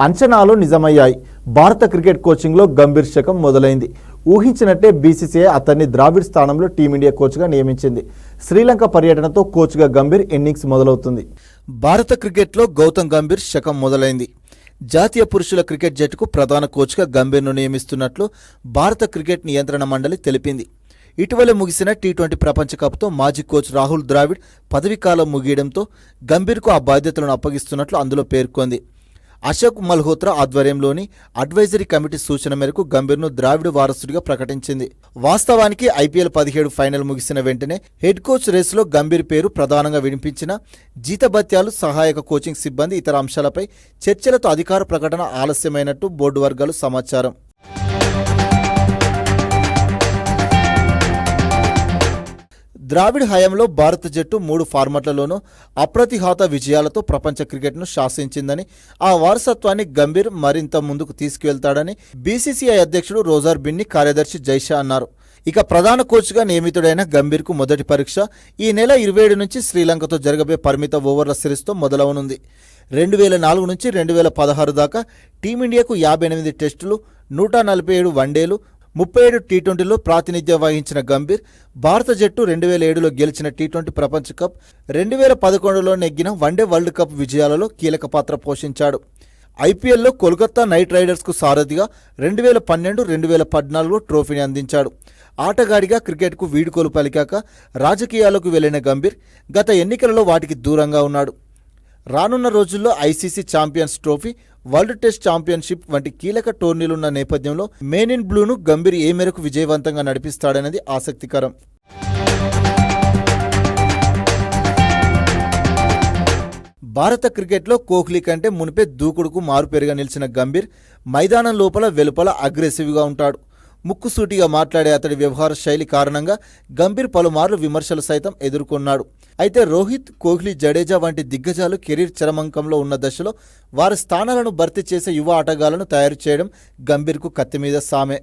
అంచనాలు నిజమయ్యాయి. భారత క్రికెట్ కోచింగ్లో గంభీర్ శకం మొదలైంది. ఊహించినట్టే బీసీసీఐ అతన్ని ద్రావిడ్ స్థానంలో టీమిండియా కోచ్గా నియమించింది. శ్రీలంక పర్యటనతో కోచ్గా గంభీర్ ఇన్నింగ్స్ మొదలవుతుంది. భారత క్రికెట్లో గౌతమ్ గంభీర్ శకం మొదలైంది. జాతీయ పురుషుల క్రికెట్ జట్టుకు ప్రధాన కోచ్గా గంభీర్ను నియమిస్తున్నట్లు భారత క్రికెట్ నియంత్రణ మండలి తెలిపింది. ఇటీవల ముగిసిన టీ20 ప్రపంచ కప్తో మాజీ కోచ్ రాహుల్ ద్రావిడ్ పదవీకాలం ముగియడంతో గంభీర్కు ఆ బాధ్యతలను అప్పగిస్తున్నట్లు అందులో పేర్కొంది. అశోక్ మల్హోత్రా ఆధ్వర్యంలోని అడ్వైజరీ కమిటీ సూచన మేరకు గంభీర్ను ద్రావిడ్ వారసుడిగా ప్రకటించింది. వాస్తవానికి ఐపీఎల్ 17 ఫైనల్ ముగిసిన వెంటనే హెడ్ కోచ్ రేసులో గంభీర్ పేరు ప్రధానంగా వినిపించిన జీతభత్యాలు, సహాయక కోచింగ్ సిబ్బంది, ఇతర అంశాలపై చర్చలతో అధికార ప్రకటన ఆలస్యమైనట్టు బోర్డు వర్గాలు సమాచారం. ద్రావిడ్ హయాంలో భారత జట్టు 3 ఫార్మాట్లలోనూ అప్రతిహత విజయాలతో ప్రపంచ క్రికెట్ను శాసించిందని, ఆ వారసత్వాన్ని గంభీర్ మరింత ముందుకు తీసుకువెళ్తాడని బీసీసీఐ అధ్యక్షుడు రోజర్ బిన్ని, కార్యదర్శి జైషా అన్నారు. ఇక ప్రధాన కోచ్గా నియమితుడైన గంభీర్కు మొదటి పరీక్ష ఈ నెల 27 నుంచి శ్రీలంకతో జరగబోయే పరిమిత ఓవర్ల సిరీస్తో మొదలవనుంది. 2004 నుంచి 2016 దాకా టీమిండియాకు 58 టెస్టులు, 147 వన్డేలు, 37 టీ20లో ప్రాతినిధ్యం వహించిన గంభీర్ భారత జట్టు 2007లో గెలిచిన టీ20 ప్రపంచ కప్, 2011లో నెగ్గిన వన్డే వరల్డ్ కప్ విజయాలలో కీలక పాత్ర పోషించాడు. ఐపీఎల్లో కోల్కతా నైట్ రైడర్స్కు సారథిగా 2012, 2014లో ట్రోఫీని అందించాడు. ఆటగాడిగా క్రికెట్కు వీడ్కోలు పలికాక రాజకీయాలకు వెళ్లిన గంభీర్ గత ఎన్నికలలో వాటికి దూరంగా ఉన్నాడు. రానున్న రోజుల్లో ICC champions trophy, world test championship వంటి కీలక టోర్నీలున్న నేపథ్యంలో మెయిన్ ఇన్ బ్లూను గంభీర్ ఏ మేరకు విజయవంతంగా నడిపిస్తాడనేది ఆసక్తికరం. భారత క్రికెట్లో కోహ్లీ కంటే మునిపే దూకుడుకు మారుపేరుగా నిలిచిన గంభీర్ మైదానం లోపల వెలుపల అగ్రెసివ్గా ఉంటాడు. ముక్కుసూటిగా మాట్లాడే అతడి వ్యవహార శైలి కారణంగా గంభీర్ పలుమార్లు విమర్శలు సైతం ఎదుర్కొన్నాడు. అయితే రోహిత్, కోహ్లీ, జడేజా వంటి దిగ్గజాలు కెరీర్ చరమంకంలో ఉన్న దశలో వారి స్థానాలను భర్తీ చేసే యువ ఆటగాళ్లను తయారు చేయడం గంభీర్కు కత్తిమీద సామే.